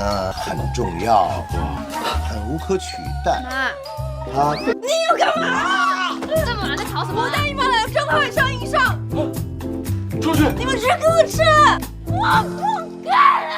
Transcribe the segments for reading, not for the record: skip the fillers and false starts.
呢很重要，很无可取代。妈，他你又干嘛？这么晚在吵什么？我带你们来生活上以上。出去！你们吃给我吃，我不干了。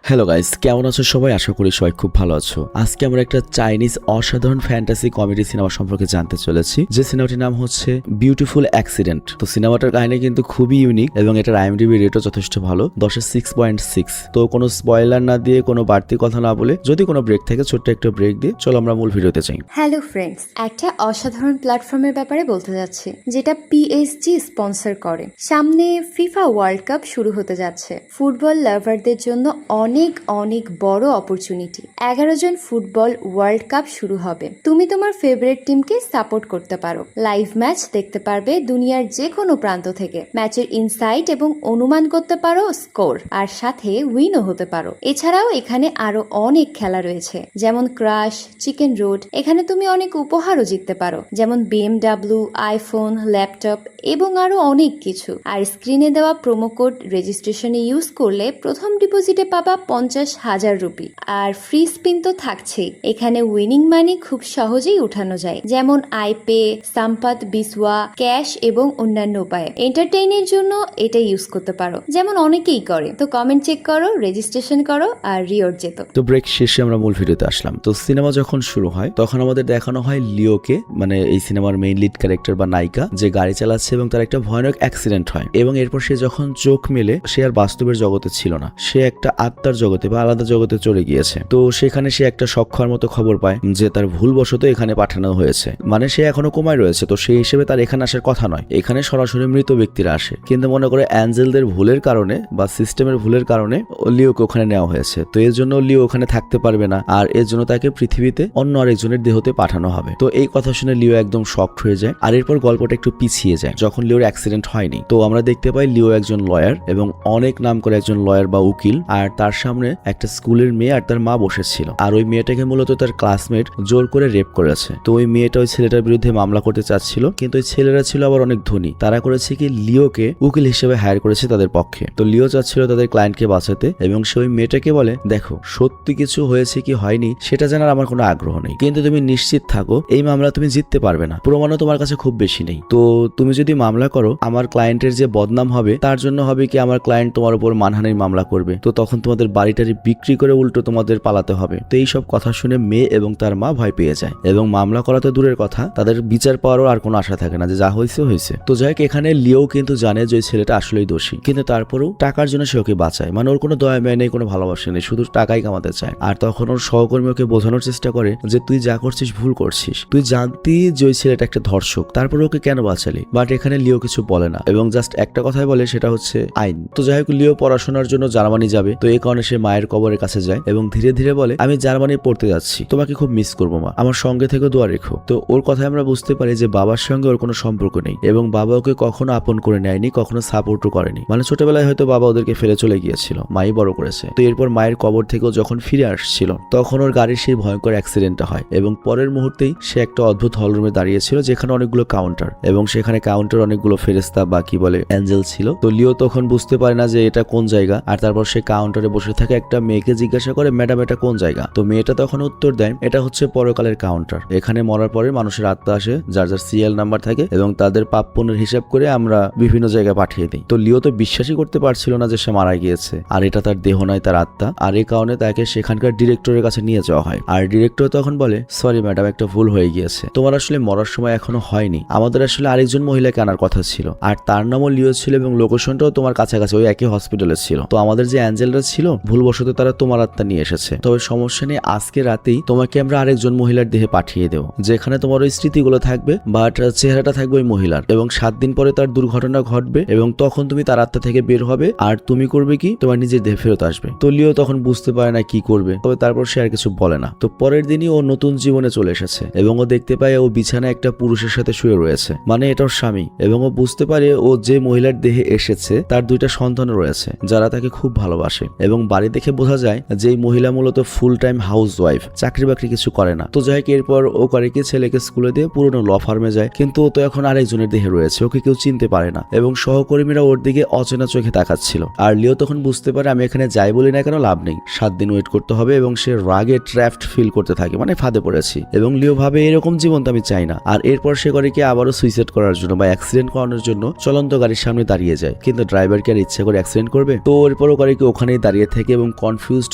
hello guys, কেমন আছো সবাই? আশা করি সবাই খুব ভালো আছো। আজকে আমরা একটা চাইনিজ অসাধারণ ফ্যান্টাসি কমেডি সিনেমা সম্পর্কে জানতে চলেছি, যে সিনেমাটির নাম হচ্ছে বিউটিফুল অ্যাক্সিডেন্ট। তো সিনেমাটার কাহিনী কিন্তু খুবই ইউনিক এবং এটার IMDb রেটও যথেষ্ট ভালো, 10-এ 6.6। তো কোনো স্পয়লার না দিয়ে, কোনো বাড়তি কথা না বলে, যদি কোনো ব্রেক থাকে ছোট্ট একটা ব্রেক দিয়ে চলো আমরা মূল ভিডিওতে যাই। হ্যালো ফ্রেন্ডস, একটা অসাধারণ প্ল্যাটফর্মের ব্যাপারে বলতে যাচ্ছি, যেটা PSG স্পন্সর করে। সামনে ফিফা ওয়ার্ল্ড কাপ শুরু হতে যাচ্ছে। ফুটবল লাভারদের জন্য অনেক অনেক বড় অপরচুনিটি। 11 জন ফুটবল ওয়ার্ল্ড কাপ শুরু হবে। তুমি তোমার ফেভারিট টিমকে সাপোর্ট করতে পারো। লাইভ ম্যাচ দেখতে পারবে দুনিয়ার যে কোনো প্রান্ত থেকে। ম্যাচের ইনসাইট এবং অনুমান করতে পারো স্কোর, আর সাথে উইনও হতে পারো। এছাড়াও এখানে আরো অনেক খেলা রয়েছে, যেমন ক্রাশ, চিকেন রোড। এখানে তুমি অনেক উপহারও জিততে পারো, যেমন BMW, আইফোন, ল্যাপটপ এবং আরো অনেক কিছু। আর স্ক্রিনে দেওয়া প্রোমো কোড রেজিস্ট্রেশনে ইউজ করলে প্রথম ডিপোজিটে পাবা 50,000 রুপি। আর ফ্রি স্পিন তো থাকছেই। এখানে উইনিং মানি খুব সহজেই উঠানো যায়, যেমন আইপে, সাম্পাত, বিসওয়া, ক্যাশ এবং অন্যান্য উপায়ে। এন্টারটেইনের জন্য এটা ইউজ করতে পারো, যেমন অনেকেই করে। তো কমেন্ট চেক করো, রেজিস্ট্রেশন করো, আর রিওয়ার্ড যেত। তো ব্রেক শেষে আমরা মূল ভিডিওতে আসলাম। তো সিনেমা যখন শুরু হয় তখন আমাদের দেখানো হয় লিওকে, মানে এই সিনেমার মেইন লিড ক্যারেক্টার বা নায়িকা, যে গাড়ি চালাচ্ছে এবং তার একটা ভয়ানক অ্যাক্সিডেন্ট হয়। এবং এরপর সে যখন চোখ মেলে, সে আর বাস্তবের জগতে ছিল না, সে একটা আত্মার জগতে বা আলাদা জগতে চলে গিয়েছে। তো সেখানে সে একটা শখের মতো খবর পায় যে তার ভুলবশত এখানে পাঠানো হয়েছে, মানে সে এখনো কোমায় রয়েছে। তো সেই হিসেবে তার এখানে আসার কথা নয়, এখানে সরাসরি মৃত ব্যক্তিরা আসে। কিন্তু মনে করে অ্যাঞ্জেলদের ভুলের কারণে বা সিস্টেমের ভুলের কারণে লিওকে ওখানে নেওয়া হয়েছে। তো এর জন্য লিও ওখানে থাকতে পারবে না, আর এর জন্য তাকে পৃথিবীতে অন্য আরেকজনের দেহতে পাঠানো হবে। তো এই কথা শুনে লিও একদম শকড হয়ে যায়। আর এরপর গল্পটা একটু পিছিয়ে যায়, যখন লিওর অ্যাক্সিডেন্ট হয়নি। তো আমরা দেখতে পাই লিও একজন লয়ার, এবং অনেক নাম করে একজন লয়ার বা উকিল। আর তার সামনে একটা স্কুলের মেয়ে আর তার মা বসেছিল। আর ওই মেয়েটাকে মূলত তার ক্লাসমেট জোর করে রেপ করেছে। তো ওই মেয়েটা ওই ছেলেটার বিরুদ্ধে মামলা করতে চাচ্ছিল, কিন্তু ওই ছেলেরা ছিল আবার অনেক ধনী। তারা করেছে কি, লিওকে উকিল হিসেবে হায়ার করেছে তাদের পক্ষে। তো লিও চাচ্ছিল তাদের ক্লায়েন্টকে বাঁচাতে, এবং সে ওই মেয়েটাকে বলে, দেখো সত্যি কিছু হয়েছে কি হয়নি সেটা জানার আমার কোনো আগ্রহ নেই, কিন্তু তুমি নিশ্চিত থাকো এই মামলা তুমি জিততে পারবে না, প্রমাণও তোমার কাছে খুব বেশি নেই। তো তুমি যদি মামলা করো, আমার ক্লায়েন্টের যে বদনাম হবে তার জন্য হবে কি, আমার ক্লায়েন্ট তোমার উপর মানহানির মামলা করবে। তো তখন তোমাদের বাড়িটারি বিক্রি করে উল্টো তোমাদের পালাতে হবে। তো এই সব কথা শুনে মেয়ে এবং তার মা ভয় পেয়ে যায়, এবং মামলা করা তো দূরের কথা, তাদের বিচার পাওয়ারও আর কোনো আশা থাকে না, যে যা হয়েছে হয়েছে। তো যাই হোক, এখানে লিও কিন্তু জানে যে ওই ছেলেটা আসলেই দোষী, কিন্তু তারপরেও টাকার জন্য সে ওকে বাঁচায়। মানে ওর কোনো দয়া মায়া নেই, কোনো ভালোবাসা নেই, শুধু টাকাই কামাতে চায়। আর তখন ওর সহকর্মী ওকে বোঝানোর চেষ্টা করে যে তুই যা করছিস ভুল করছিস, তুই জানতি যে ওই ছেলেটা একটা ধর্ষক, তারপরে ওকে কেন বাঁচালি? বাট এখানে লিও কিছু বলে না, এবং জাস্ট একটা কথাই বলে, সেটা হচ্ছে আইন। তো যাই হোক, লিও পড়াশোনার জন্য জার্মানি যাবে। তো এই কারণে সে মায়ের কবরের কাছে যায় এবং ধীরে ধীরে বলে, আমি জার্মানি পড়তে যাচ্ছি, তোমাকে খুব মিস করবো মা, আমার সঙ্গে থেকে দোয়া রেখো। তো ওর কথায় আমরা বুঝতে পারি যে বাবার সঙ্গে ওর কোনো সম্পর্ক নেই, এবং বাবা ওকে কখনো আপন করে নেয়নি, কখনো সাপোর্টও করেনি। মানে ছোটবেলায় হয়তো বাবা ওদেরকে ফেলে চলে গিয়েছিল, মাই বড় করেছে। তো এরপর মায়ের কবর থেকেও যখন ফিরে আসছিল, তখন ওর গাড়ির সেই ভয়ঙ্কর অ্যাক্সিডেন্টটা হয়, এবং পরের মুহূর্তেই সে একটা অদ্ভুত হলরুমে দাঁড়িয়েছিল, যেখানে অনেকগুলো কাউন্টার, এবং সেখানে কাউন্টার অনেকগুলো ফেরেস্তা বা কি বলে অ্যাঞ্জেল ছিল। তো লিও তখন বুঝতে পারে না যে এটা কোন জায়গা। আর তারপর সে কাউন্টারে বসে থাকে একটা মেয়েকে জিজ্ঞাসা করে, ম্যাডাম এটা কোন জায়গা? তো মেয়েটা তখন উত্তর দেয়, এটা হচ্ছে পরকালের কাউন্টার, এখানে মরার পরে মানুষের আত্মা আসে, যার যার সিরিয়াল নাম্বার থাকে, এবং তাদের পাপ পুণ্যের হিসাব করে আমরা বিভিন্ন জায়গায় পাঠিয়ে দিই। তো লিও তো বিশ্বাসই করতে পারছিল না যে সে মারা গিয়েছে, আর এটা তার দেহ নয়, তার আত্মা। আর এই কারণে তাকে সেখানকার ডিরেক্টরের কাছে নিয়ে যাওয়া হয়। আর ডিরেক্টর তখন বলে, সরি ম্যাডাম, একটা ভুল হয়ে গিয়েছে, তোমার আসলে মরার সময় এখনো হয়নি, আমাদের আসলে আরেকজন মহিলাকে আনার কথা ছিল, আর তার নামও লিও ছিল, এবং লোকেশনটাও তোমার কাছাকাছি, ওই একই হসপিটালে ছিল। তো আমাদের যে অ্যাঞ্জেলরা ছিল, ভুলবশত তারা তোমার আত্মা নিয়ে এসেছে। তবে সমস্যা নেই, আজকে রাতেই তোমাকে আমরা আরেকজন মহিলার দেহে পাঠিয়ে দেবো, যেখানে তোমার ওই স্মৃতিগুলো থাকবে, বাট চেহারাটা থাকবে ওই মহিলার, এবং 7 দিন পরে তার দুর্ঘটনা ঘটবে, এবং তখন তুমি তার আত্মা থেকে বের হবে, আর তুমি করবে কি, তোমার নিজের দেহে ফেরত আসবে। তো লিও তখন বুঝতে পারে না কি করবে, তবে তারপর সে আর কিছু বলে না। তো পরের দিনই ও নতুন জীবনে চলে এসেছে, এবং ও দেখতে পায় ও বিছানায় একটা পুরুষের সাথে শুয়ে রয়েছে, মানে এটা ওর স্বামী। এবং ও বুঝতে পারে ও যে মহিলার দেহে এসেছে তার 2টা সন্তান রয়েছে, যারা তাকে খুব ভালোবাসে, এবং বাড়ি দেখে বোঝা যায় যে এই মহিলা মূলত ফুল টাইম হাউস ওয়াইফ, চাকরি বাকরি কিছু করে না। তো যাই হোক এরপর ও করে কি ছেলেকে স্কুলে দিয়ে পুরনো ল ফার্মে যায়, কিন্তু ও তো এখন আরেকজনের দেহে রয়েছে, ওকে কেউ চিনতে পারে না এবং সহকর্মীরা ওর দিকে অচেনা চোখে তাকাচ্ছিল। আর লিও তখন বুঝতে পারে আমি এখানে যাই বলি না কেন লাভ নেই, 7 দিন ওয়েট করতে হবে এবং সে রাগে ট্র্যাপড ফিল করতে থাকে, মানে ফাঁদে পড়েছি। এবং লিও ভাবে এরকম জীবন তো আমি চাই না। আর এরপর সে করে কি আবারও সুইসাইড করার জন্য বা অ্যাক্সিডেন্ট করানোর জন্য চলন্ত গাড়ির সামনে দাঁড়িয়ে যায়, কিন্তু ড্রাইভার কি আর ইচ্ছা করে অ্যাক্সিডেন্ট করবে? তো এরপরও করে কি ওখানেই দাঁড়িয়ে থাকে এবং কনফিউজড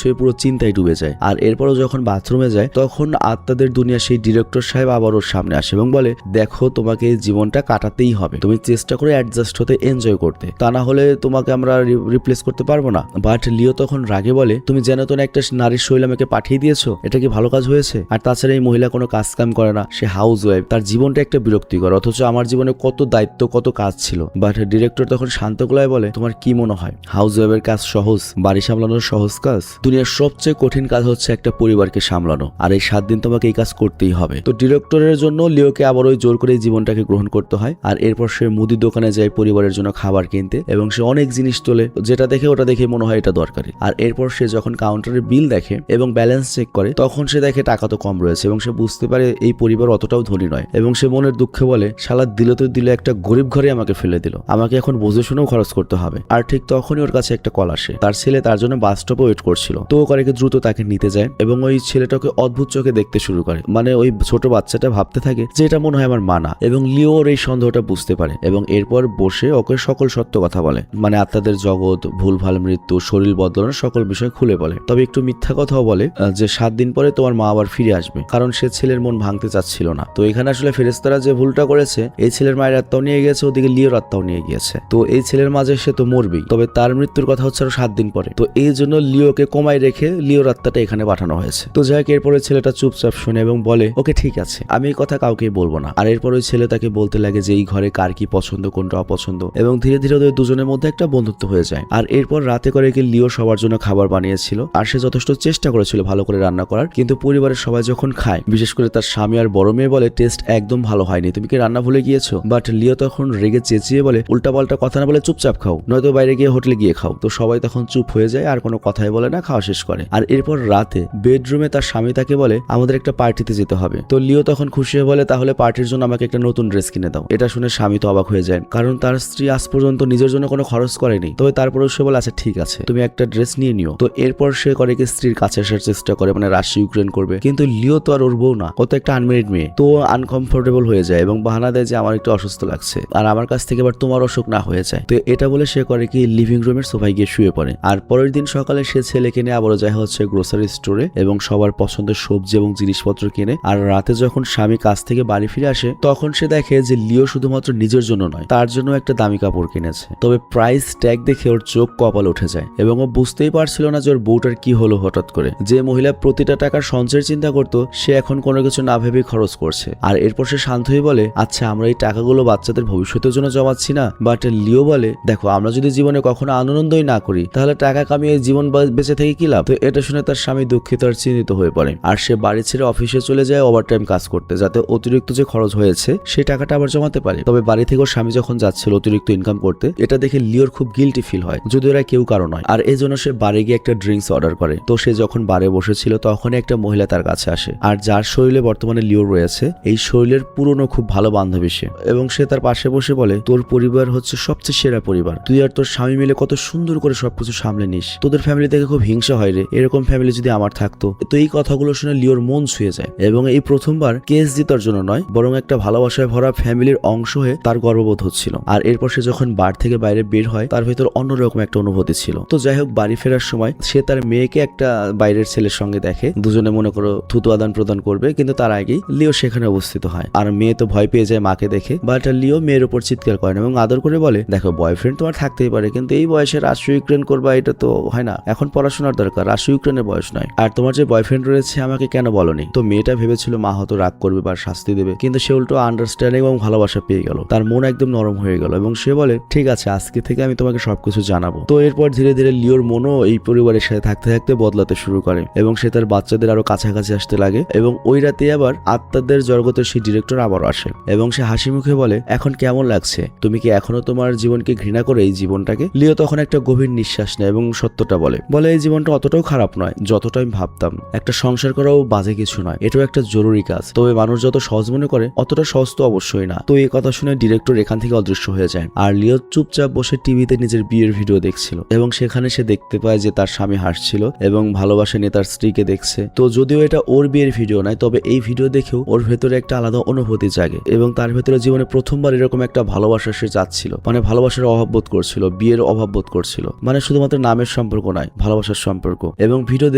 হয়ে পুরো চিন্তায় ডুবে যায়। আর এরপরও যখন বাথরুমে যায় তখন আত্মাদের দুনিয়া সেই ডিরেক্টর সাহেব আবার ওর সামনে আসে এবং বলে দেখো তোমাকে এই জীবনটা কাটাতেই হবে, তুমি চেষ্টা করে অ্যাডজাস্ট হতে, এনজয় করতে, তা না হলে তোমাকে আমরা রিপ্লেস করতে পারবো না। বাট লিও তখন রাগে বলে তুমি যেন তো একটা নারীর শৈল আমাকে পাঠিয়ে দিয়েছো, এটা কি ভালো কাজ হয়েছে? আর তাছাড়া এই মহিলা কোনো কাজ কাম করে না, সে হাউস ওয়াইফ, তার জীবনটা একটা বিরক্তিকর, অথচ আমার জীবনে কত দায়িত্ব কত কাজ ছিল। বাট ডিরেক্টর তখন শান্ত গলায় বলে তোমার কি মনে হয় হাউস ওয়াইফের কাজ সহজ, বাড়ি সামলানোর সহজ কাজ? দুনিয়ার সবচেয়ে কঠিন কাজ হচ্ছে একটা পরিবারকে সামলানো, আর এই 7 দিন তোমাকে এই কাজ করতেই হবে। তো ডিরেক্টরের জন্য লিওকে আবার ওই জোর করে এই জীবনটাকে গ্রহণ করতে হয়। আর এরপর সে মুদির দোকানে যায় পরিবারের জন্য খাবার কিনতে এবং সে অনেক জিনিস তোলে, যেটা দেখে ওটা দেখে মনে হয় এটা দরকারি। আর এরপর সে যখন কাউন্টারে বিল দেখে এবং ব্যালেন্স চেক করে তখন সে দেখে টাকা তো কম রয়েছে এবং সে বুঝতে পারে এই পরিবার অতটাও ধনী নয় এবং সে মনের দুঃখে বলে শালা দিল তো দিল, একটা গরিব ঘরে আমাকে ফেলে দিল, আমাকে এখন বুঝে শুনেও খরচ করতে হবে। আর ঠিক তখনই ওর কাছে একটা কল আসে, তার ছেলে তার জন্য বাস স্টপে ওয়েট করছিল। তো ও করে দ্রুত তাকে নিতে যায় এবং ওই ছেলেটাকে অদ্ভুত চোখে দেখতে শুরু করে, মানে ওই ছোট বাচ্চাটা ভাবতে থাকে যে এটা মনে হয় আমার মা না। এবং লিও ওর এই সন্দেহটা বুঝতে পারে এবং এরপর বসে ওকে সকল সত্য কথা বলে, মানে আত্মাদের জগৎ, ভুলভাল মৃত্যু, শরীর বদলানোর সকল বিষয় খুলে বলে। তবে একটু মিথ্যা কথাও বলে যে 7 দিন পরে তোমার মা আবার ফিরে আসবে, কারণ সে ছেলের মন ভাঙতে চাচ্ছিল না। তো এখানে আসলে ফেরেশতারা যে ভুলটা করেছে, এই ছেলের মায়ের আত্মাও নিয়ে গিয়েছে, ওদিকে লিওর আত্মাও নিয়ে গিয়েছে। তো এই ছেলের মাঝে সে তো মরবেই, তবে তার মৃত্যুর কথা হচ্ছে আরো 7 দিন পরে। তো এই জন্য লিওকে কমায় রেখে লিওর আত্মাটা এখানে পাঠানো হয়েছে। তো যাই হোক এরপরে ছেলেটা চুপচাপ শুনে এবং বলে ওকে ঠিক আছে, আমি এই কথা কাউকে বলবো না। আর এরপর ওই ছেলে তাকে বলতে লাগে যে এই ঘরে কার কি পছন্দ কোনটা অপছন্দ, এবং ধীরে ধীরে ওদের দুজনের মধ্যে একটা বন্ধুত্ব হয়ে যায়। আর এরপর রাতে করে কি লিও সবার জন্য খাবার বানিয়েছিল আর সে যথেষ্ট চেষ্টা করেছিল ভালো করে রান্না করার, কিন্তু পরিবারের সবাই যখন খায়, বিশেষ করে তার স্বামী আর বড় মেয়ে বলে টেস্ট একদম ভালো হয়নি, তুমি কি রান্না ভুলে গিয়েছো? বাট লিও তখন রেগে চেঁচিয়ে বলে উল্টাপাল্টা কথা না বলে চুপচাপ খাও, নয়তো বাইরে গিয়ে হোটেলে গিয়ে খাও। তো সবাই তখন চুপ হয়ে যায় আর কোনো কথাই বলে না, খাওয়া শেষ করে। আর এরপর রাতে বেডরুমে তার স্বামী তাকে বলে আমাদের একটা পার্টিতে যেতে হবে। তো লিও তখন খুশি হয়ে বলে তাহলে পার্টির জন্য আমাকে একটা নতুন ড্রেস কিনে দাও। এটা শুনে স্বামী তো অবাক হয়ে যায়, কারণ তার স্ত্রী আজ পর্যন্ত নিজের জন্য কোনো খরচ করেনি। তবে তারপরেও সে বলে আচ্ছা ঠিক আছে, তুমি একটা ড্রেস নিয়ে নিও। তো এরপর সে করে কি স্ত্রীর কাছে আসার চেষ্টা করে, মানে রাশিয়া ইউক্রেন করবে, কিন্তু লিও তো আর ওর বউ না, ও তো একটা আনমেরিড মেয়ে। তো আনকমফোর্টেবল হয়ে যায় এবং বাহানা দেয় যে আমার একটু অসুস্থ লাগছে আর আমার কাছ থেকে আবার তোমার অসুখ না হয়ে যায়। তো এটা বলে সে করে কি লিভিং রুমের সোফায় গিয়ে শুয়ে পড়ে। আর পরের দিন সকালে সে ছেলেকে নিয়ে আবারও যায় হচ্ছে গ্রোসারি স্টোরে এবং সবার পছন্দের সবজি এবং জিনিসপত্র কিনে। আর রাতে যখন স্বামী কাজ থেকে বাড়ি ফিরে আসে তখন সে দেখে যে লিও শুধুমাত্র নিজের জন্য নয়, তার জন্য একটা দামি কাপড় কিনেছে। তবে প্রাইস ট্যাগ দেখে ওর চোখ কপাল উঠে যায় এবং ও বুঝতেই পারছিল না যে ওর বউটার কি হলো হঠাৎ করে। যে মহিলা প্রতিটা টাকার সঞ্চয়ের চিন্তা করতো, সে এখন কোনো কিছু না ভেবেই খরচ করছে। আর এরপর সে শান্ত হয়ে বলে আচ্ছা আমরা এই টাকাগুলো বাচ্চাদের ভবিষ্যতের জন্য জমাচ্ছি না? বাট লিও বলে দেখো আমরা যদি জীবনে কখনো আনন্দই না করি তাহলে টাকা কামিয়ে জীবন বেঁচে থেকে কি লাভ? তো এটা শুনে তার স্বামী দুঃখিত আর চিন্তিত হয়ে পড়ে আর সে বাড়ি ছেড়ে অফিসে চলে যায় ওভারটাইম কাজ করতে, যাতে অতিরিক্ত যে খরচ হয়েছে সেই টাকাটা আবার জমাতে পারে। তবে বাড়ি থেকে ওর স্বামী যখন যাচ্ছিল অতিরিক্ত ইনকাম করতে, এটা দেখে লিওর খুব গিল্টি ফিল হয়, যদি ওরা কেউ কারো নয়। আর এই জন্য সে বারে গিয়ে একটা ড্রিঙ্কস অর্ডার করে। তো সে যখন বারে বসেছিল তখনই একটা মহিলা তার কাছে আসে, আর যার শরীরে বর্তমানে লিও রয়েছে এই শরীরের পুরনো খুব ভালো বান্ধবী সে, এবং সে তার পাশে বসে বলে তোর পরিবার হচ্ছে সবচেয়ে সেরা পরিবার, তুই আর তোর স্বামী মিলে কত সুন্দর করে সবকিছু সামলে নিস, তোদের ফ্যামিলি থেকে খুব হিংসা হয় রে, এরকম ফ্যামিলি যদি আমার থাকতো। তো এই কথাগুলো শুনে লিওর মন ছুঁয়ে যায় এবং এই প্রথমবার কেস জিতার জন্য নয় বরং একটা ভালোবাসায় ভরা ফ্যামিলির অংশ হয়ে তার গর্ববোধ হচ্ছিল। আর এরপর সে যখন বার থেকে বাইরে বের হয় তার ভেতর অন্যরকম একটা অনুভূতি ছিল। তো যাই হোক বাড়ি ফেরার সময় সে তার মেয়েকে একটা বাইরের ছেলের সঙ্গে দেখে, দুজনে মনে করো থুতু আদান প্রদান করবে, কিন্তু তার আগেই লিও সেখানে উপস্থিত হয়। আর মেয়ে তো ভয় পেয়ে যায় মাকে দেখে, বাট লিও মেয়ের উপর চিৎকার করেন এবং আদর করে বলে দেখো বয়ফ্রেন্ড তোমার থাকতেই পারে, কিন্তু এই বয়সে রাশিয়া ইউক্রেন করবা এটা তো হয় না, এখন পড়াশোনার দরকার, রাশিয়া ইউক্রেনের বয়স নয়। আর তোমার যে বয়ফ্রেন্ড রয়েছে আমাকে কেন বলনি? তো মেয়েটা ভেবেছিল মা হয়তো রাগ করবে বা শাস্তি দেবে, কিন্তু সে উল্টো আন্ডারস্ট্যান্ডিং এবং ভালোবাসা পেয়ে গেল, তার মন একদম নরম হয়ে গেল এবং সে বলে ঠিক আছে আজকে থেকে আমি তোমাকে সবকিছু জানাবো। তো এরপর ধীরে ধীরে লিওর মনও এই পরিবারের সাথে থাকতে থাকতে বদলাতে শুরু করে এবং সে তার বাচ্চাদের আরো কাছাকাছি আসতে লাগে। এবং ওই রাতে আবার আত্মাদের জগতের সেই ডিরেক্টর আবারও আসে এবং সে হাসি মুখে বলে এখন কেমন লাগছে? তুমি কি এখনো তোমার জীবনকে ঘৃণা করে এই জীবনটাকে? লিও তখন একটা গভীর নিঃশ্বাস নেয় এবং সত্য সত্যটা বলে এই জীবনটা অতটাও খারাপ নয় যতটা আমি ভাবতাম, একটা সংসার করাও বাজে কিছু নয়, এটাও একটা জরুরি কাজ, তবে মানুষ যত সহজ মনে করে অতটা সহজ তো অবশ্যই না। তো এই কথা শুনে ডিরেক্টর এখান থেকে অদৃশ্য হয়ে যায়, আর লিও চুপচাপ বসে টিভিতে নিজের বিয়ের ভিডিও দেখছিল এবং সেখানে সে দেখতে পায় যে তার স্বামী হাসছিল এবং ভালোবাসা নিয়ে তার স্ত্রীকে দেখছে। তো যদিও এটা ওর বিয়ের ভিডিও নয়, তবে এই ভিডিও দেখেও ওর ভেতরে একটা আলাদা অনুভূতি জাগে এবং তার ভেতরে জীবনে প্রথমবার এরকম একটা ভালোবাসা সে চাচ্ছিল, মানে ভালোবাসার অভাব বোধ করছিল, বিয়ের অভাব বোধ করছিল, মানে শুধুমাত্র নামের সম্পর্ক নয়, ভালোবাসার সম্পর্ক। এবং ভিডিও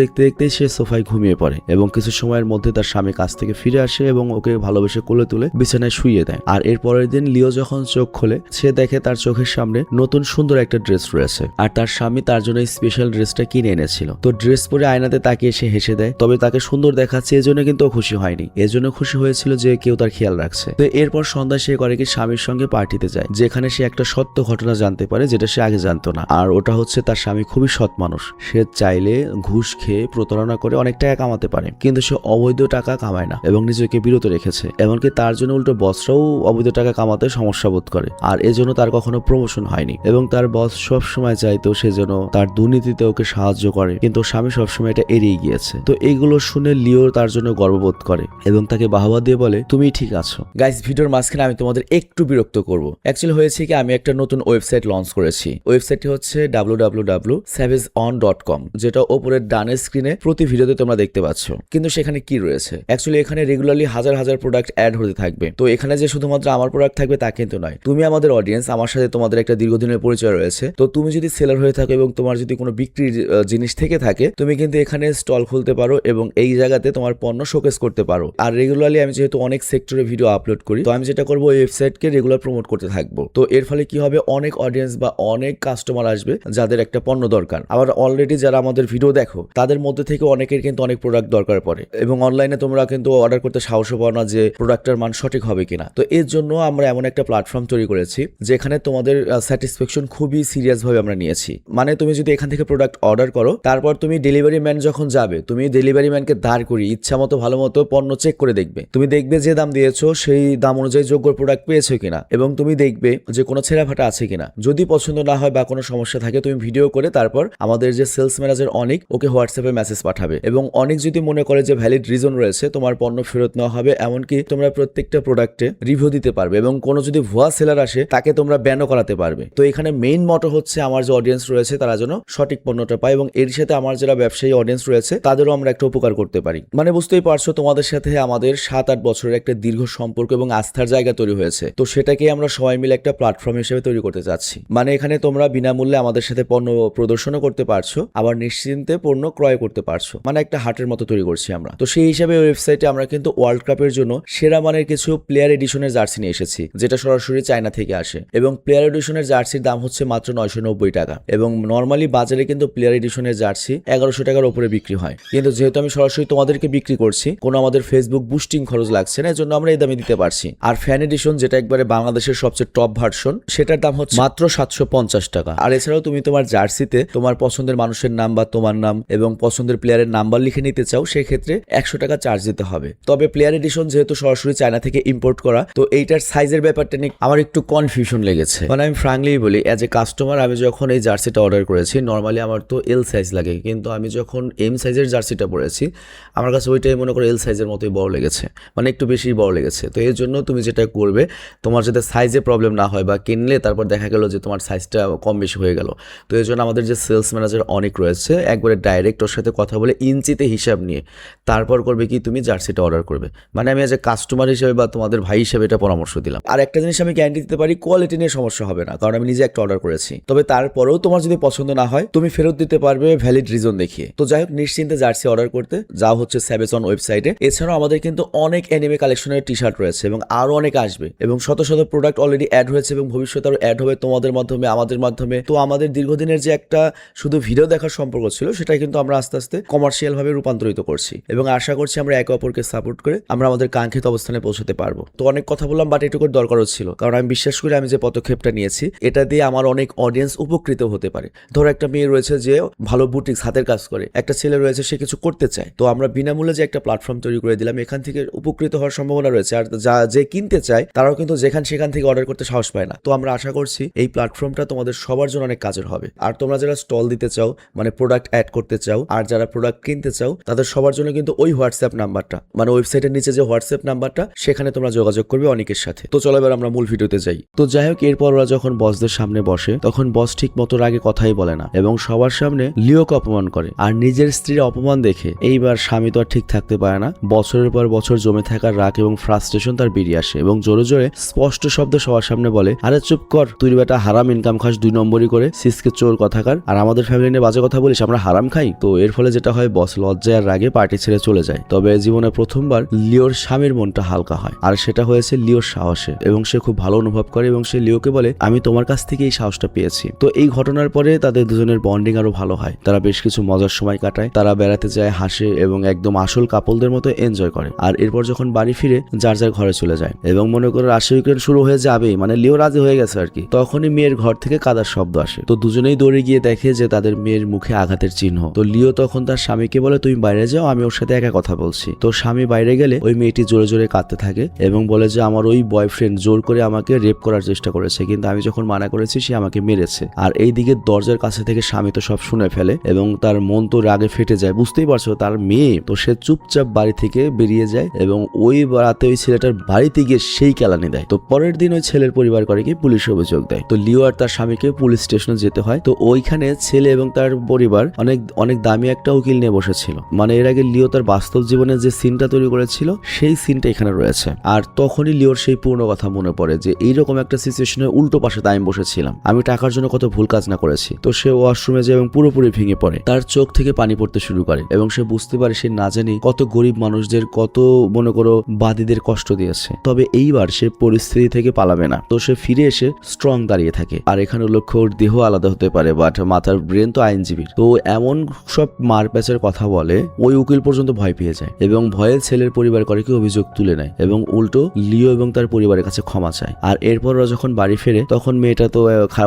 দেখতে দেখতে সে সোফায় ঘুমিয়ে পড়ে এবং কিছু সময়ের মধ্যে তার স্বামী কাছ থেকে ফিরে আসে এবং ওকে ভালোবেসে কোলে তুলে বিছানায় শুইয়ে দেয়। আর এর পরের দিন লিও যখন চোখ খোলে সে দেখে তার চোখের সামনে নতুন সুন্দর একটা ড্রেস রয়েছে, আর তার স্বামী তার জন্য স্পেশাল ড্রেসটা কিনে এনেছিল। তো ড্রেস পরে আয়নাতে তাকিয়ে সে হেসে দেয়, তবে তাকে সুন্দর দেখাচ্ছে এজন্য কিন্তু ও খুশি হয়নি, এজন্য খুশি হয়েছিল যে কেউ তার খেয়াল রাখছে। তো এরপর সন্ধ্যায় সে করে কি স্বামীর সঙ্গে পার্টিতে যায়, যেখানে সে একটা সত্য ঘটনা জানতে পারে যেটা সে আগে জানতো না, আর ওটা হচ্ছে তার স্বামী খুবই সৎ মানুষ, সে চাইলে ঘুষ খেয়ে প্রতারণা করে অনেক টাকা কামাতে পারে, কিন্তু সে অবৈধ টাকা কামায় না এবং নিজেকে বিরত রেখেছে। এমনকি তার জন্য উল্টো বসরাও অবৈধ টাকা কামাতে সমস্যা বোধ করে, আর এজন্য তার কখনো প্রমোশন হয়নি এবং তার বস সব সময় চাইতো সে যেন তার দুর্নীতিতে ওকে সাহায্য করে, কিন্তু স্বামী সবসময় এটা এড়িয়ে গিয়েছে। তো এইগুলো শুনে লিও তার জন্য গর্ববোধ করে এবং তাকে বাহবা দিয়ে বলে তুমি ঠিক আছো। গাইস, ভিডিওর মাঝখানে আমি তোমাদের একটু বিরক্ত করব। অ্যাকচুয়ালি হয়েছে কি, আমি একটা নতুন ওয়েবসাইট লঞ্চ করেছি। ওয়েবসাইটটি হচ্ছে www.savageon.com, যেটা ওপরের ডানের স্ক্রিনে প্রতি ভিডিওতে তোমরা দেখতে পাচ্ছ। কিন্তু সেখানে কি রয়েছে, অ্যাকচুয়ালি এখানে রেগুলারলি হাজার হাজার প্রোডাক্ট অ্যাড হতে থাকবে। তো এখানে যে শুধুমাত্র আমার প্রোডাক্ট থাকবে তা কিন্তু নয়, তুমি আমাদের অডিয়েন্স, আমার সাথে তোমাদের একটা দীর্ঘদিনের পরিচয় রয়েছে। তো তুমি যদি সেলার হয়ে থাকো এবং তোমার যদি কোনো বিক্রির জিনিস থেকে থাকে, তুমি কিন্তু এখানে স্টল খুলতে পারো এবং এই জায়গাতে তোমার পণ্য শোকেস করতে পারো। আর রেগুলারলি আমি যেহেতু অনেক সেক্টরে ভিডিও আপলোড করি, তো আমি যেটা করবো, ওয়েবসাইটকে রেগুলার প্রমোট করতে থাকবো। তো এর ফলে কি হবে, অনেক অডিয়েন্স বা অনেক কাস্টমার আসবে যাদের একটা পণ্য দরকার। আবার অলরেডি যারা আমাদের ভিডিও দেখো তাদের মধ্যে থেকে অনেকের কিন্তু অনেক প্রোডাক্ট দরকার পড়ে এবং অনলাইনে তোমরা কিন্তু অর্ডার করতে সাহসও পাও না যে প্রোডাক্টের মান সঠিক হবে কিনা। তো এর জন্য আমরা এমন একটা প্ল্যাটফর্ম তৈরি করেছি যেখানে তোমাদের স্যাটিসফ্যাকশন খুবই সিরিয়াস ভাবে আমরা নিয়েছি। মানে তুমি যদি এখান থেকে প্রোডাক্ট অর্ডার করো, তারপর তুমি ডেলিভারি ম্যান যখন যাবে, তুমি ডেলিভারি ম্যানকে দাঁড় করিয়ে ইচ্ছা মতো ভালো মতো পণ্য চেক করে দেখবে। তুমি দেখবে যে দাম দিয়েছো সেই দাম অনুযায়ী যোগ্য প্রোডাক্ট পেয়েছো কিনা, এবং তুমি দেখবে যে কোনো ছেঁড়াফাটা আছে কিনা। যদি পছন্দ না হয় বা কোনো সমস্যা থাকে, তুমি ভিডিও করে তারপর আমাদের যে সেলস ম্যানেজার অনেক, ওকে হোয়াটসঅ্যাপে মেসেজ পাঠাবে এবং অনেক যদি মনে করে যে ভ্যালিড রিজন রয়েছে, তোমার পণ্য ফেরত নেওয়া হবে। এমনকি তোমরা প্রত্যেকটা প্রোডাক্টে রিভিউ দিতে পারবে এবং কোনো যদি ভুয়া সেলার আসে তাকে তোমরা ব্যানও করাতে পারবে। তো এখানে মেইন মটো হচ্ছে আমার যে অডিয়েন্স রয়েছে তারা যেন সঠিক পণ্যটা পায় এবং এর সাথে আমার যারা ব্যবসায়ী অডিয়েন্স রয়েছে তাদেরও আমরা একটা উপকার করতে পারি। মানে বুঝতেই পারছো, তোমাদের সাথে আমাদের 7-8 বছরের একটা দীর্ঘ সম্পর্ক এবং আস্থার জায়গা তৈরি হয়েছে। তো সেটাকে আমরা সবাই মিলে একটা প্ল্যাটফর্ম হিসেবে তৈরি করতে চাচ্ছি। মানে এখানে তোমরা বিনামূল্যে আমাদের সাথে পণ্য প্রদর্শনও করতে পারছো, আবার নিশ্চিন্তে পণ্য ক্রয় করতে পারছো। মানে একটা হাটের মতো তৈরি করছি আমরা। তো সেই হিসাবে ওয়েবসাইটে আমরা কিন্তু ওয়ার্ল্ড কাপের জন্য সেরা মানের কিছু প্লেয়ার এডিশনের জার্সি নিয়ে এসেছি, যেটা সরাসরি চায়না থেকে আসে এবং প্লেয়ার এডিশনের জার্সির দাম হচ্ছে মাত্র 990 টাকা এবং নর্মালি বাজারে কিন্তু প্লেয়ার এডিশনের জার্সি 1100 টাকার উপরে বিক্রি হয়। কিন্তু যেহেতু আমি সরাসরি তোমাদেরকে বিক্রি করছি, কোনো আমাদের ফেসবুক বুস্টিং খরচ লাগছে না, এজন্য আমরা এই দামে দিতে পারছি। আর ফ্যান এডিশন, যেটা একবারে বাংলাদেশের সবচেয়ে টপ ভার্সন, সেটার দাম হচ্ছে মাত্র 750 টাকা। আর এছাড়াও তুমি তোমার জার্সিতে তোমার পছন্দের মানুষের নাম বা তোমার নাম এবং পছন্দের প্লেয়ারের নাম্বার লিখে নিতে চাও, সেক্ষেত্রে 100 টাকা চার্জ দিতে হবে। তবে প্লেয়ার এডিশন যেহেতু সরাসরি চায়না থেকে ইম্পোর্ট করা, তো এইটার সাইজের ব্যাপারটা নিয়ে আমার একটু কনফিউশন লেগেছে। মানে আমি ফ্রাঙ্কলি বলি, অ্যাজ এ কাস্টমার, আমি যখন এই জার্সিটা অর্ডার করেছি, নর্মালি আমার তো এল সাইজ লাগে, কিন্তু আমি যখন এম সাইজের জার্সিটা পরেছি, আমার কাছে ওইটাই মনে করো এল সাইজের মতোই বড় লেগেছে, মানে একটু বেশি বড় লেগেছে। তো এর জন্য তুমি যেটা করবে, তোমার যাতে সাইজে প্রবলেম না হয় বা কিনলে তারপর দেখা গেল যে তোমার সাইজটা কম বেশি হয়ে গেল, তো এর জন্য আমাদের যে সেলস ম্যানেজার অনেক রয়েছে, একবারে ডাইরেক্ট ওর সাথে কথা বলে ইঞ্চিতে হিসাব নিয়ে তারপর করবে কি তুমি জার্সিটা অর্ডার করবে। মানে আমি এজ এ কাস্টমার হিসেবে বা তোমাদের ভাই হিসেবে এটা পরামর্শ দিলাম। আর একটা জিনিস আমি গ্যারান্টি দিতে পারি, কোয়ালিটি নিয়ে সমস্যা হবে না, কারণ আমি নিজে একটা অর্ডার করেছি। তবে তারপরেও তোমার যদি পছন্দ না হয়, তুমি ফেরত দিতে পারবে ভ্যালিড রিজন দেখিয়ে। তো যাই হোক, নিশ্চিন্তে জার্সি অর্ডার করতে যা হচ্ছে স্যাভেজন ওয়েবসাইটে। এছাড়াও আমাদের কিন্তু অনেক অ্যানিমে কালেকশনের টি শার্ট রয়েছে এবং আরো অনেক আসবে এবং শত শত প্রোডাক্ট অলরেডি অ্যাড হয়েছে এবং ভবিষ্যতে আরো অ্যাড হবে তোমাদের মাধ্যমে, আমাদের মাধ্যমে। তো আমাদের দীর্ঘদিনের যে একটা শুধু ভিডিও দেখার সম্পর্ক ছিল, সেটা কিন্তু আমরা আস্তে আস্তে কমার্শিয়াল ভাবে রূপান্তরিত করছি এবং আশা করছি আমরা একে অপরকে সাপোর্ট করে আমরা আমাদের কাঙ্ক্ষিত অবস্থানে পৌঁছতে পারবো। তো অনেক কথা বললাম, বাট এটুকুর দরকারও ছিল, কারণ আমি বিশ্বাস করি আমি যে পদক্ষেপটা নিয়েছি, এটা দিয়ে আমার অনেক অডিয়েন্স উপকৃত হতে পারে। ধরো একটা মেয়ে রয়েছে যে ভালো বুটিক্স হাতের কাজ করে, একটা ছেলে রয়েছে সে কিছু করতে চায়, তো আমরা বিনামূল্যে যে একটা প্ল্যাটফর্ম তৈরি করে দিলাম, এখান থেকে উপকৃত হওয়ার সম্ভাবনা রয়েছে। আর যে কিনতে চায় তারাও কিন্তু সেখান থেকে অর্ডার করতে সাহস পায় না। তো আমরা আশা করছি এই প্ল্যাটফর্মটা তোমাদের সবার জন্য অনেক কাজের হবে। আর তোমরা যারা স্টল দিতে চাও, মানে প্রোডাক্ট অ্যাড করতে চাও, আর যারা প্রোডাক্ট কিনতে চাও তাদের সবার জন্য কিন্তু ওই হোয়াটসঅ্যাপ নাম্বারটা, মানে ওয়েবসাইটের নিচে যে হোয়াটসঅ্যাপ নাম্বারটা, সেখানে তোমরা যোগাযোগ করবে অনেকের সাথে। তো চলো এবার আমরা মূল ভিডিওতে যাই। তো যাই হোক, এরপর ওরা যখন বসদের সামনে বসে তখন বস ঠিক মতো আগে কথাই বলে না এবং সবার সামনে লিওকে অপমান করে। আর নিজের স্ত্রীর অপমান দেখে এইবার স্বামী তো আর ঠিক থাকতে পারে না, বছরের পর বছর জমে থাকা রাগ এবং ফ্রাস্ট্রেশন তার বেরিয়ে আসে এবং জোরে জোরে স্পষ্ট শব্দে সবার সামনে বলে, আরে চুপ কর, তুই বেটা হারাম ইনকাম খাস 2 নম্বরই করে, সিসকে চোর কথাকার, আর আমাদের ফ্যামিলি নিয়ে বাজে কথা বলিস, আমরা হারাম খাই। তো এর ফলে যেটা হয়, বস লজ্জায় আর রাগে পার্টি ছেড়ে চলে যায়। তবে জীবনে প্রথমবার লিওর স্বামীর মনটা হালকা হয়, আর সেটা হয়েছে লিওর সাহসে, এবং সে খুব ভালো অনুভব করে এবং সে লিওকে বলে, আমি তোমার কাছ থেকে এই সাহসটা পেয়েছি। তো এই ঘটনার পরে তাদের দুজনের বন্ডিং আরো ভালো হয়, তারা বেশ কিছু মজার সময় কাটায়, তারা বেড়াতে যায়, হাসে এবং একদম আসল কাপলদের মতো এনজয় করে। আর এরপর যখন বাড়ি ফিরে যার যার ঘরে চলে যায় এবং মনে করে রাশি উইকেন্ড শুরু হয়ে যাবে, মানে লিও রাজি হয়ে গেছে আর কি, তখনই মেয়ের ঘর থেকে কাদার শব্দ আসে। তো দুজনেই দৌড়ে গিয়ে দেখে যে তাদের মেয়ের মুখে আঘাতের চিহ্ন। তো লিও তখন তার স্বামীকে বলে, তুমি বাইরে যাও, আমি ওর সাথে একা কথা বলছি। তো স্বামী বাইরে গেলে ওই মেয়েটি জোরে জোরে কাঁদতে থাকে এবং বলে যে আমার ওই বয়ফ্রেন্ড জোর করে আমাকে রেপ করার চেষ্টা করেছে, কিন্তু আমি যখন মানা করেছি সে আমাকে মেরেছে। আর এইদিকে দরজার কাছে থেকে স্বামী তো সব শুনে ফেলে এবং তার মন তো রাগে ফেটে যায়, বুঝতেই পারছো তার মেয়ে। তো সে চুপচাপ বাড়ি থেকে বেরিয়ে যায় এবং ওই রাতে ওই ছেলেটার বাড়িতে গিয়ে সেই কেলানি দেয়। তো পরের দিন ওই ছেলের পরিবার করে কি পুলিশে অভিযোগ দেয়। তো লিও আর তার স্বামীকে পুলিশ স্টেশনে যেতে হয়। তো ওইখানে ছেলে এবং তার পরিবার অনেক দামি একটা উকিল নিয়ে বসেছিল, মানে এর আগে লিও তার বাস্তব জীবনে যে সিনটা তৈরি করেছিল সেই সিনটা এখানে রয়েছে। আর তখনই লিওর সেই পূর্ণ কথা মনে পড়ে যে এইরকম একটা সিচুয়েশনের উল্টো পাশে আমি বসেছিলাম, আমি টাকার জন্য কত ভুল কাজ না করেছি। তো সে ওয়াশরুমে যায় এবং পুরোপুরি ভেঙে পড়ে, তার চোখ থেকে পানি পড়তে শুরু করে এবং সে বুঝতে পারে সে না জানি কত গরিব মানুষদের, কত মনে করো বাদীদের কষ্ট দিয়েছে। তবে এইবার সে পরিস্থিতি থেকে পালাবে না। তো সে ফিরে এসে স্ট্রং দাঁড়িয়ে থাকে। আর এখানে লক্ষ্য ওর দেহ আলাদা হতে পারে, বাট মাথার ব্রেন তো আইনজীবীর। তো এমন সব মারপ্যাচের কথা বলে ওই উকিল পর্যন্ত ভয় পেয়ে যায় এবং ভয়ে ছেলের পরিবার করে কি অভিযোগ তুলে নেয় এবং উল্টো লিও এবং তার পরিবারের কাছে ক্ষমা চায়। আর এরপর ওরা যখন বাড়ি ফেরে তখন মেয়েটা তো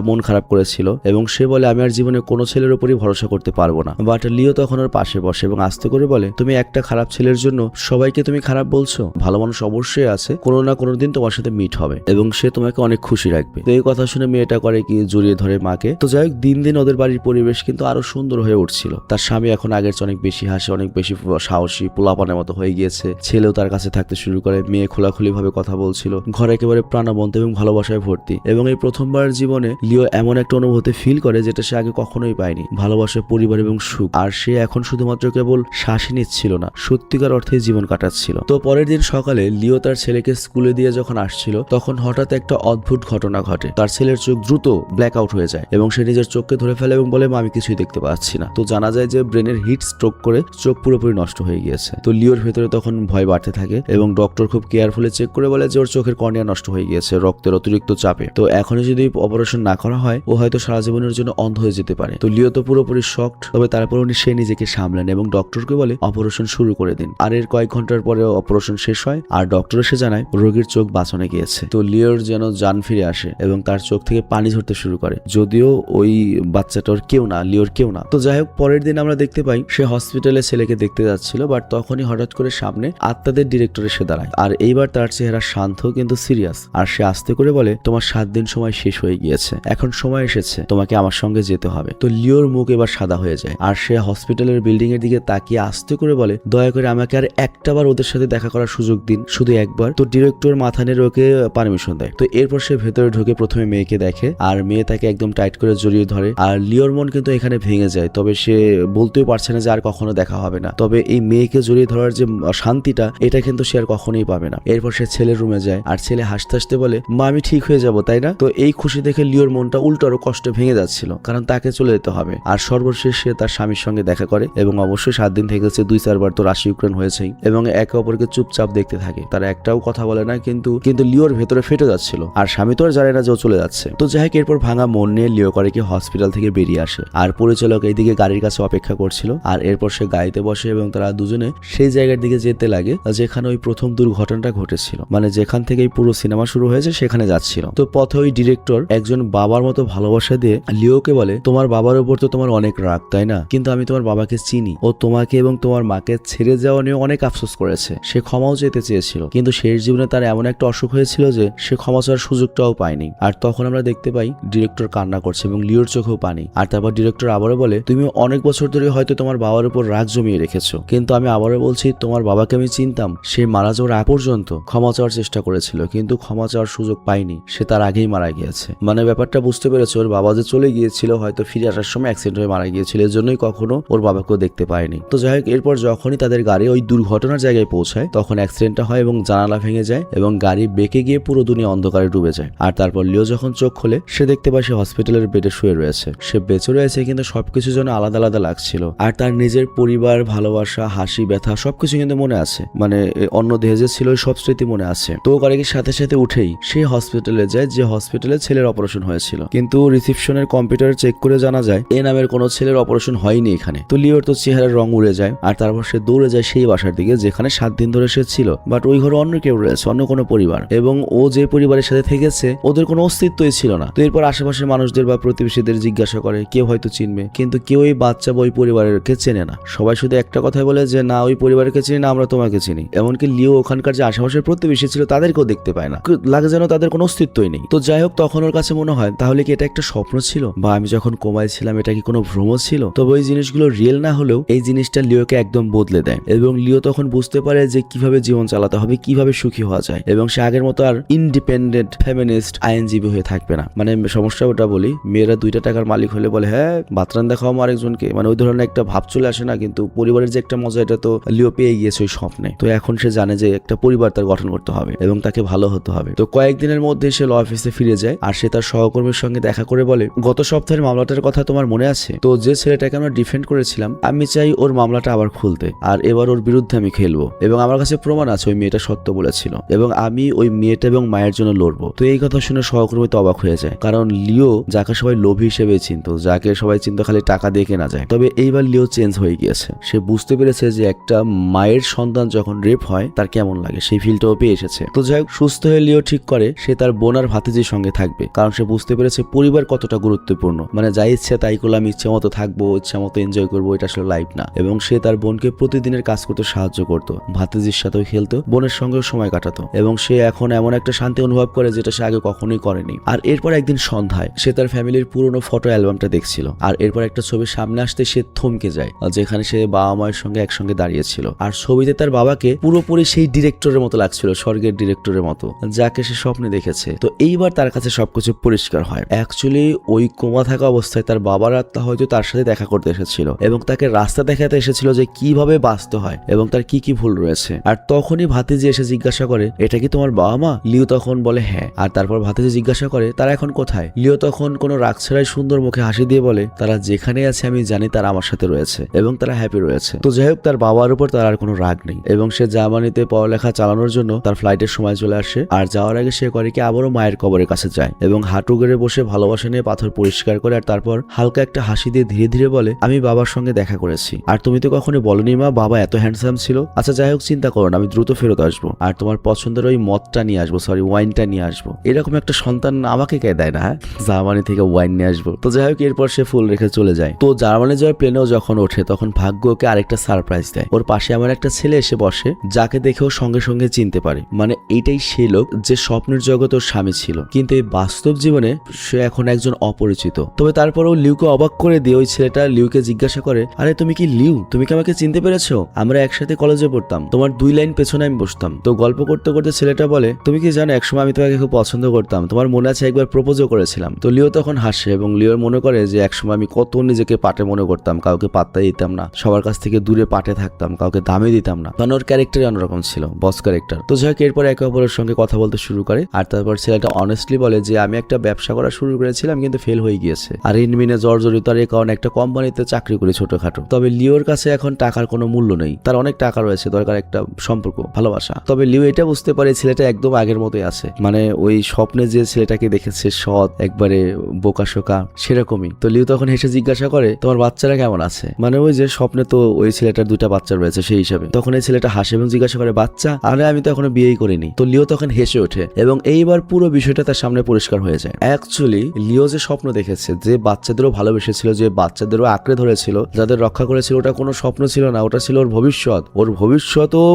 মন খারাপ করেছিল এবং সে বলে, আমি আর জীবনে কোনো ছেলের উপরই ভরসা করতে পারবো না। বাট লিও তখন ওর পাশে বসে এবং আস্তে করে বলে, তুমি একটা খারাপ ছেলের জন্য সবাইকে তুমি খারাপ বলছো? ভালো মানুষ অবশ্যই আছে, কোনো না কোনো দিন তোমার সাথে মিট হবে এবং সে তোমাকে অনেক খুশি রাখবে। তো এই কথা শুনে মেয়েটা করে কি জড়িয়ে ধরে মাকে। তো যাই হোক, দিন দিন ওদের বাড়ির পরিবেশ কিন্তু আরো সুন্দর হয়ে উঠছিল। তার স্বামী এখন আগের চেয়ে অনেক বেশি হাসে, অনেক বেশি সাহসী, পোলাপানের মতো হয়ে গিয়েছে। ছেলেও তার কাছে থাকতে শুরু করে, মেয়ে খোলাখুলি ভাবে কথা বলছিল, ঘর একেবারে প্রাণবন্ত এবং ভালোবাসায় ভর্তি। এবং এই প্রথমবার জীবনে লিও এমন একটা অনুভূতি ফিল করে যেটা সে আগে কখনোই পায়নি, ভালোবাসা, পরিবার এবং সুখ। আর সে এখন শুধুমাত্র কেবল শ্বাসই নিচ্ছিল না, সত্যিকার অর্থে জীবন কাটাচ্ছিল। তো পরের দিন সকালে লিও তার ছেলেকে স্কুলে দিয়ে যখন আসছিল তখন হঠাৎ একটা অদ্ভুত ঘটনা ঘটে। তার ছেলের চোখ দ্রুত ব্ল্যাক আউট হয়ে যায় এবং সে নিজের চোখকে ধরে ফেলে এবং বলে, আমি কিছুই দেখতে পাচ্ছি না। তো জানা যায় যে ব্রেনের হিট স্ট্রোক করে চোখ পুরোপুরি নষ্ট হয়ে গিয়েছে। তো লিওর ভেতরে তখন ভয় বাড়তে থাকে এবং ডক্টর খুব কেয়ারফুলি চেক করে বলে যে ওর চোখের কর্নিয়া নষ্ট হয়ে গিয়েছে রক্তের অতিরিক্ত চাপে। তো এখনই যদি অপারেশন না করা হয় ও হয়তো সারা জীবনের জন্য অন্ধ হয়ে যেতে পারে। তো লিও তো পুরোপুরি শকড, তবে তারপর সে নিজেকে সামলেন এবং ডক্টরকে বলে অপারেশন শুরু করে দিন। আর এর কয়েক ঘন্টার পরে অপারেশন শেষ হয় আর ডক্টর এসে জানায় রোগীর চোখ বাঁচানো গিয়েছে। তো লিওর যেন জান ফিরে আসে এবং তার চোখ থেকে পানি ঝরতে শুরু করে, যদিও ওই বাচ্চাটার কেউ না, লিওর কেউ না। তো যাই হোক, পরের দিন আমরা দেখতে পাই সে হসপিটালে ছেলেকে দেখতে যাচ্ছিল, বাট তখনই হঠাৎ করে সামনে আত্মাদের ডিরেক্টর এসে দাঁড়ায়। আর এইবার তার চেহারা শান্ত কিন্তু সিরিয়াস। আর সে আস্তে করে বলে, তোমার 7 দিন সময় শেষ হয়ে গিয়েছে, এখন সময় এসেছে তোমাকে আমার সঙ্গে যেতে হবে। তো লিওর মুখ এবার সাদা হয়ে যায় আর সে হসপিটালের বিল্ডিং এর দিকে তাকিয়ে আস্তে করে বলে, দয়া করে আমাকে আর একটাবার ওদের সাথে দেখা করার সুযোগ দিন, শুধু একবার। তো ডিরেক্টর মাথা নেড়ে ওকে পারমিশন দেয়। তো এরপর সে ভেতরে ঢুকে প্রথমে মেয়েকে দেখে আর মেয়ে তাকে একদম টাইট করে জড়িয়ে ধরে। আর লিওর মন কিন্তু এখানে ভেঙে যায়, তবে সে বলতেও পারছে না যে আর কখনো দেখা হবে না। তবে এই মেয়েকে জড়িয়ে ধরার যে শান্তিটা, এটা কিন্তু সে আর কখনোই পাবে না। এরপর সে ছেলের রুমে যায় আর ছেলে হাসতে হাসতে বলে, মা আমি ঠিক হয়ে যাব, তাই না? তো এই খুশি দেখে লিওর মনটা উল্টো আরো কষ্টে ভেঙে যাচ্ছিল, কারণ তাকে চলে যেতে হবে। আর সর্বশেষ সে তার স্বামীর সঙ্গে দেখা করে এবং অবশ্যই 7 দিন থেকেছে, 2-4 বার তো রাশি ইউক্রেন হয়েছেই এবং একে অপরকে চুপচাপ দেখতে থাকে। তারা একটাও কথা বলে না, কিন্তু লিওর ভেতরে ফেটে যাচ্ছিল আর স্বামী তো আর জানে না যে ও চলে যাচ্ছে। তো যাই হোক, এরপর ভাঙা মন নিয়ে লিও করে কি হসপিটাল থেকে বেরিয়ে আসে আর পরিচালক এইদিকে গাড়ির কাছে অপেক্ষা করছিল। আর এরপর সে গাড়িতে বসে এবং তারা দুজনে সেই জায়গার দিকে যেতে লাগে যেখানে ওই প্রথম দুর্ঘটনাটা ঘটেছিল, মানে যেখান থেকে পুরো সিনেমা শুরু হয়েছে সেখানে যাচ্ছিল। তো পথে ওই ডিরেক্টর একজন বাবার মতো ভালোবাসা দিয়ে লিওকে বলে, তোমার বাবার উপর তো তোমার অনেক রাগ, তাই না? কিন্তু আমি তোমার বাবাকে চিনি, ও তোমাকে এবং তোমার মাকে ছেড়ে যাওয়া নিয়ে অনেক আফসোস করেছে। সে ক্ষমাও যেতে চেয়েছিল, কিন্তু শেষ জীবনে তার এমন একটা অসুখ হয়েছিল যে সে ক্ষমা চাওয়ার সুযোগটাও পায়নি। আর তখন আমরা দেখতে পাই ডিরেক্টর কান্না করছে এবং লিওর চোখেও পানি। আর তারপর ডিরেক্টর আবারও বলে, তুমি অনেক বছর ধরে হয়তো তোমার বাবার উপর রাগ জমিয়ে রেখেছো, কিন্তু আমি আবারও বলছি তোমার বাবাকে আমি চিনতাম। সে মারা যাওয়ার আগ পর্যন্ত ক্ষমা চাওয়ার চেষ্টা করেছিল, কিন্তু ক্ষমা চাওয়ার সুযোগ পায়নি, সে তার আগেই মারা গিয়েছে। মানে ব্যাপারটা বুঝতে পেরেছে, ওর বাবা যে চলে গিয়েছিল হয়তো ফিরে আসার সময় অ্যাক্সিডেন্ট হয়ে মারা গিয়েছিল, এর জন্যই কখনো ওর বাবাকেও দেখতে পায়নি। তো যাই হোক, এরপর যখনই তাদের গাড়ি ওই দুর্ঘটনার জায়গায় পৌঁছায় তখন অ্যাক্সিডেন্টটা হয় এবং জানালা ভেঙে যায় এবং গাড়ি বেঁকে গিয়ে পুরো দুনিয়া অন্ধকারে ডুবে যায়। আর তারপর লিও যখন চোখ খোলে সে দেখতে পায় সে হসপিটালের বেডে শুয়ে রয়েছে। সে বেঁচে রয়েছে কিন্তু সবকিছু যেন আলাদা আলাদা লাগছিল। আর তার নিজের পরিবার, ভালোবাসা, হাসি, ব্যথা সবকিছু কিন্তু মনে আছে, মানে অন্য দেহে যে ছিল সব স্মৃতি মনে আছে। তো গাড়ির সাথে সাথে উঠেই সে হসপিটালে যায় যে হসপিটালে ছেলের অপারেশন হয়েছিল, কিন্তু রিসেপশনের কম্পিউটারে চেক করে জানা যায় এ নামের কোনো ছেলের অপারেশন হয়নি এখানে। তো লিওর তো চেহারার রং উড়ে যায় আর তারপর সে দৌড়ে যায় সেই বাসার দিকে যেখানে 7 দিন ধরে সে ছিল, বাট ওই ঘরে অন্য কেউ রয়েছে, অন্য কোনো পরিবার, এবং ও যে পরিবারের সাথে থেকেছে ওদের কোনো অস্তিত্বই ছিল না। তো এরপর আশেপাশের মানুষদের বা প্রতিবেশীদের জিজ্ঞাসা করে, কেউ হয়তো চিনবে, কিন্তু কেউ এই বাচ্চা বা ওই পরিবারকে চেনে না। সবাই শুধু একটা কথাই বলে যে না, ওই পরিবারকে চিনি না, আমরা তোমাকে চিনি। এমনকি লিও ওখানকার যে আশেপাশের প্রতিবেশী ছিল তাদেরকেও দেখতে পায় না, লাগে যেন তাদের কোনো অস্তিত্বই নেই। তো যাই হোক, তখন ওর কাছে মনে হয় তাহলে কি এটা একটা স্বপ্ন ছিল, বা আমি যখন কোমায় ছিলাম এটা কি কোনো ভ্রম ছিল? তবে ওই জিনিসগুলো রিয়েল না হলেও এই জিনিসটা লিওকে একদম বদলে দেয় এবং লিও তখন বুঝতে পারে যে কিভাবে জীবন চালাতে হবে, কিভাবে সুখী হওয়া যায়, এবং সে আগের মতো আর ইন্ডিপেন্ডেন্ট ফেমিনিস্ট আইনজীবী হয়ে থাকবে না। মানে সমস্যা ওটা বলি, মেয়েরা 2টা টাকার মালিক হলে বলে হ্যাঁ বাতরান দেখাও আরেকজনকে, মানে ওই ধরনের একটা ভাব চলে আসে না। কিন্তু পরিবারের যে একটা মজা এটা তো লিও পেয়ে গিয়েছে ওই স্বপ্নে। তো এখন সে জানে যে একটা পরিবার তার গঠন করতে হবে এবং তাকে ভালো হতে হবে। তো কয়েকদিনের মধ্যে সে ল অফিসে ফিরে যায় আর সে তার সহকর্মীর সঙ্গে দেখা করে বলে, গত সপ্তাহের মামলাটার কথা তোমার মনে আছে? তো যে ছেলেটাকে আমরা ডিফেন্ড করেছিলাম, আমি চাই ওর মামলাটা আবার খুলতে, আর এবার ওর বিরুদ্ধে আমি খেলবো, এবং আমার কাছে প্রমাণ আছে ওই মেয়েটা সত্য বলেছিল, এবং আমি ওই মেয়েটা এবং মায়ের জন্য লড়বো। তো এই কথা শুনে সহকর্মী তো অবাক হয়ে যায়, কারণ লিও যাকে সবাই লোভী হিসেবে চিনত, যাকে সবাই চিন্তা খালি টাকা দিয়ে কেনা যায়, তবে এইবার লিও চেঞ্জ হয়ে গিয়েছে। সে বুঝতে পেরেছে যে একটা মায়ের সন্তান যখন রেপ হয় তার কেমন লাগে, সেই ফিলটাও পেয়ে এসেছে। তো যাই হোক, সুস্থ হয়ে লিও ঠিক করে সে তার বোন আর ভাতিজির সঙ্গে থাকবে, কারণ সে বুঝতে পেরেছে পরিবার কতটা গুরুত্বপূর্ণ। মানে যাই ইচ্ছা তাই করলাম, ইচ্ছা মতো থাকবো, ইচ্ছা মতো এনজয় করবো, এটা আসলে লাইফ না। এবং সে তার বোনকে প্রতিদিনের কাজ করতে সাহায্য করতো, ভাতিজির সাথেও খেলতো, বোনের সঙ্গেও সময় কাটাতো, এবং সে এখন এমন একটা শান্তি অনুভব করে যেটা সে আগে কখনোই করেনি। আর এরপর একদিন সন্ধ্যায় সে তার ফ্যামিলির পুরনো ফটো অ্যালবামটা দেখছিল, আর এরপর একটা ছবির সামনে আসতে সে থমকে যায়, যেখানে সে বাবা মায়ের সঙ্গে একসঙ্গে দাঁড়িয়েছিল। আর ছবিতে তার বাবাকে পুরোপুরি সেই ডিরেক্টরের মতো লাগছিল, স্বর্গের ডিরেক্টরের মতো, যাকে সে স্বপ্নে দেখেছে। তো এইবার তার কাছে সবকিছু পরিষ্কার হয়। অ্যাকচুয়ালি ওই কোমা থাকা অবস্থায় তার বাবার আত্মা হয়তো তার সাথে দেখা করতে এসেছিল এবং তাকে রাস্তা দেখাতে এসেছিল যে কিভাবে বাঁচতে হয় এবং তার কি কি ভুল রয়েছে। আর তখনই ভাতিজি এসে জিজ্ঞাসা করে, এটা কি তোমার বাবা মা? লিও তখন বলে হ্যাঁ। আর তারপর ভাতিজি জিজ্ঞাসা করে তারা এখন কোথায়? লিও তখন কোনো রাগ ছাড়াই সুন্দর মুখে হাসি দিয়ে বলে, তারা যেখানে আছে আমি জানি তারা আমার সাথে রয়েছে এবং তারা হ্যাপি রয়েছে। তো যাই হোক, তার বাবার উপর তার আর কোনো রাগ নেই এবং সে জার্মানিতে পড়ালেখা চালানোর জন্য তার ফ্লাইটের সময় চলে আসে। আর যাওয়ার আগে সে করে কি আবারও মায়ের কবরের কাছে যায় এবং হাঁটু গেড়ে বসে ভালোবাসা নিয়ে পাথর পরিষ্কার করে, আর তারপর হালকা একটা হাসি দিয়ে ধীরে ধীরে বলে, আমি বাবার সঙ্গে দেখা করেছি, আর তুমি তো কখনো বলনি মা বাবা এত হ্যান্ডসাম ছিল। আচ্ছা যাই হোক, চিন্তা করো না, আমি দ্রুত ফেরত আসবো আর তোমার পছন্দের ওই মদটা নিয়ে আসবো, সরি ওয়াইনটা নিয়ে আসবো। এরকম একটা সন্তান আমাকে কে দেয় না, হ্যাঁ, জার্মানি থেকে ওয়াইন নিয়ে আসবো। তো যাই হোক, এরপর সে ফুল রেখে চলে যায়। তো জার্মানি যাওয়ার প্লেনেও যখন ওঠে তখন ভাগ্য ওকে আরেকটা সারপ্রাইজ দেয়। ওর পাশে আমার একটা ছেলে এসে বসে, যাকে দেখেও সঙ্গে সঙ্গে চিনতে পারে, মানে এইটাই সেই লোক যে স্বপ্নের জগৎ ওর স্বামী ছিল, কিন্তু এই বাস্তব জীবনে সে এখন একজন অপরিচিত। তবে তারপরও লিউকে অবাক করে দিয়ে ওই ছেলেটা লিউকে জিজ্ঞাসা করে, আরে তুমি কি লিউ? তুমি কি আমাকে চিনতে পেরেছো? আমরা একসাথে কলেজে পড়তাম, তোমার 2 লাইন পেছনে আমি বসতাম। তো গল্প করতে করতে ছেলেটা বলে, তুমি কি জানো একসময় আমি তোমাকে খুব পছন্দ করতাম, তোমার মনে আছে একবার প্রপোজও করেছিলাম। তো লিও তখন হাসে এবং লিওর মনে করে যে একসময় আমি কত নিজেকে পাটে মনে করতাম, কাউকে পাত্তা দিতাম না, সবার কাছ থেকে দূরে পাটে থাকতাম, কাউকে দামে দিতাম না, কারণ ওর ক্যারেক্টারই অন্যরকম ছিল, বস ক্যারেক্টার। তো যাই হোক, এরপর একে অপরের সঙ্গে কথা বলতে শুরু করে আর তারপর ছেলেটা অনেস্টলি বলে যে আমি একটা ব্যবসা করা শুরু করেছিলাম কিন্তু ফেল হয়ে গিয়েছে, আর ঋণ জর্জরিত, আর এই কারণে একটা কোম্পানিতে চাকরি করি ছোটখাটো। তবে লিওর কাছে এখন টাকার কোনো মূল্য নেই, তার অনেক টাকা রয়েছে, দরকার একটা সম্পর্ক, ভালোবাসা। তবে লিও এটা বুঝতে পারে ছেলেটা একদম আগের মতোই আছে, মানে ওই স্বপ্নে যে ছেলেটাকে দেখেছে সৎ, একবারে বোকাশোকা, সেরকমই। তো লিও তখন হেসে জিজ্ঞাসা করে, তোমার বাচ্চারা কেমন আছে? মানে ওই যে স্বপ্নে তো ওই ছেলেটার 2টা বাচ্চা রয়েছে সেই হিসাবে। তখন এই ছেলেটা হাসে এবং জিজ্ঞাসা করে, বাচ্চা? আরে আমি তো এখনো বিয়েই করিনি। তো লিও তখন হেসে ওঠে এবং এইবার পুরো বিষয়টা তার সামনে পরিষ্কার হয়ে যায়। অ্যাকচুয়ালি লিও যে স্বপ্ন দেখেছে, যে বাচ্চাদেরও ভালোবেসেছিল, যে বাচ্চাদেরও আঁকড়ে ধরেছিল, যাদের রক্ষা করেছিল, ওটা কোনো স্বপ্ন ছিল না, ওটা ছিল ওর ভবিষ্যৎ। ওর ভবিষ্যৎও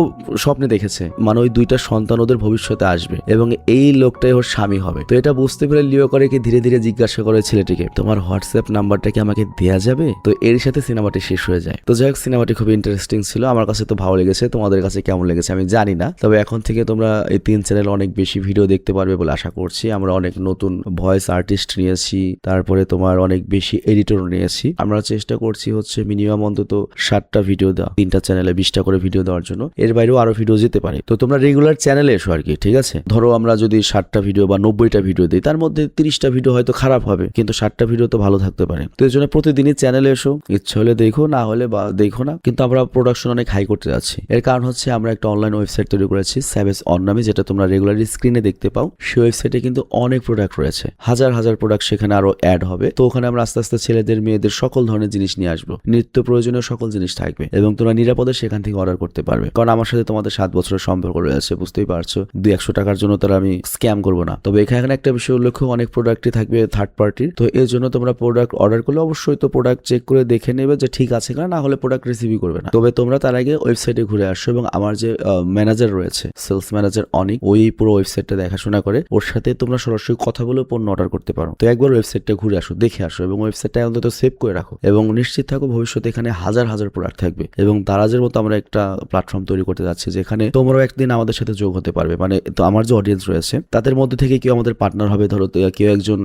স্বপ্নে দেখেছে, মানে ওই 2টা সন্তান ওদের ভবিষ্যতে আসবে এবং এই লোকটাই ওর স্বামী হবে। তো এটা বুঝতে পেরে লিও করে কি ধীরে ধীরে জিজ্ঞাসা করে ছেলেটিকে, তোমার হোয়াটসঅ্যাপ নাম্বারটা কি আমাকে দেওয়া যাবে? তো এর সাথে সিনেমাটি শেষ হয়ে যায়। তো যাই হোক, সিনেমাটি খুবই ইন্টারেস্টিং ছিল, আমার কাছে তো ভালো লেগেছে। তোমাদের কাছে কেমন লেগেছে আমি জানি না, তবে এখন থেকে তোমরা এই 3 চ্যানেলে অনেক বেশি ভিডিও দেখতে পারবে বলে আশা করছি। আমরা অনেক নতুন ভয়েস আর্টিস্ট নিয়েছি, তারপরে তোমার অনেক বেশি এডিটর নিয়েছি। আমরা চেষ্টা করছি হচ্ছে মিনিমাম অন্তত 7টা ভিডিও দেওয়া, 3টা চ্যানেলে 20টা করে ভিডিও দেওয়ার জন্য। এর বাইরেও আরো ভিডিও যেতে পারে। তো তোমরা রেগুলার চ্যানেলে এসো আর কি, ঠিক আছে? ধরো আমরা যদি 60টা ভিডিও বা 90টা ভিডিও দিই, তার মধ্যে 30টা ভিডিও হয়তো খারাপ হবে, কিন্তু 60টা ভিডিও তো ভালো থাকতে পারে। তো এই জন্য প্রতিদিনই চ্যানেলে এসো, ইচ্ছা হলে দেখো, না হলে বা দেখো না। কিন্তু আমরা প্রোডাকশন অনেক হাই করতে যাচ্ছি। এর কারণ হচ্ছে আমরা একটা অনলাইন ওয়েবসাইট তৈরি করেছি স্যাভেজ অন নামে, যেটা তোমরা রেগুলারলি স্ক্রিনে দেখতে পাও। সেই ওয়েবসাইটে কিন্তু অনেক প্রোডাক্ট রয়েছে, হাজার হাজার প্রোডাক্ট সেখানে আরো অ্যাড হবে। তো ওখানে আমরা আস্তে আস্তে ছেলেদের মেয়েদের সকল ধরনের জিনিস নিয়ে আসবো, নিত্য প্রয়োজনীয় সকল জিনিস থাকবে এবং তোমরা নিরাপদে সেখান থেকে অর্ডার করতে পারবে। কারণ আমার সাথে তোমাদের 7 বছরের সম্পর্ক রয়েছে, বুঝতেই পারছো। 200-100 টাকার জন্য তারা আমি স্ক্যাম করবো না। তবে এখানে একটা বিষয় উল্লেখ, অনেক প্রোডাক্টই থাকবে থার্ড পার্টির। তো এর জন্য তোমরা প্রোডাক্ট অর্ডার করলে অবশ্যই তো প্রোডাক্ট চেক করে দেখে নেবে যে ঠিক আছে কিনা, না হলে প্রোডাক্ট রিসিভই করবে না। তবে তোমরা তার আগে ওয়েবসাইটে ঘুরে আসো এবং আমার যে ম্যানেজার রয়েছে, সেলস ম্যানেজার অনিক, ওই পুরো ওয়েবসাইটটা দেখাশোনা করে, ওর সাথে তোমরা সরাসরি কথা বলে পণ্য অর্ডার করতে পারো। তো একবার ওয়েবসাইটটা ঘুরে আসো, দেখে আসো এবং ওয়েবসাইটটা অন্তত সেভ করে রাখো এবং নিশ্চিত থাকো ভবিষ্যতে এখানে হাজার হাজার প্রোডাক্ট থাকবে। এবং দারাজের মতো আমরা একটা প্ল্যাটফর্ম তৈরি করতে যাচ্ছি, যেখানে তোমরাও একদিন আমাদের সাথে যোগ হতে পারবে। মানে তো আমার যে অডিয়েন্স রয়েছে তাদের মধ্যে থেকে কেউ আমাদের পার্টনার হবে। ধরো কেউ একজন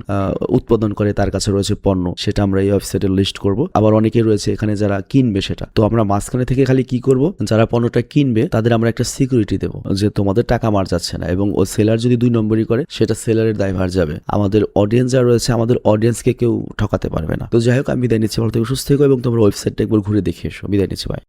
উৎপাদন করে, তার কাছে রয়েছে পণ্য, সেটা আমরা এই ওয়েবসাইটে লিস্ট করব। আবার অনেকেই রয়েছে এখানে যারা কিনবে সেটা। তো আমরা মাঝখানে থেকে খালি কি করব, যারা পণ্যটা কিনবে তাদের আমরা একটা সিকিউরিটি দেবো যে তোমাদের টাকা মার যাচ্ছে না, এবং ও সেলার যদি 2 নম্বরই করে সেটা সেলারের দায়ভার যাবে। আমাদের অডিয়েন্স যারা রয়েছে, আমাদের অডিয়েন্সকে কেউ ঠকাতে পারবে না। তো যাই হোক, আমি বিদায় নিচ্ছি, ভালো থেকে সুস্থ থেকো এবং তোমরা ওয়েবসাইটটা একবার ঘুরে দেখে এসো। বিদায় নিচ্ছি, ভাই।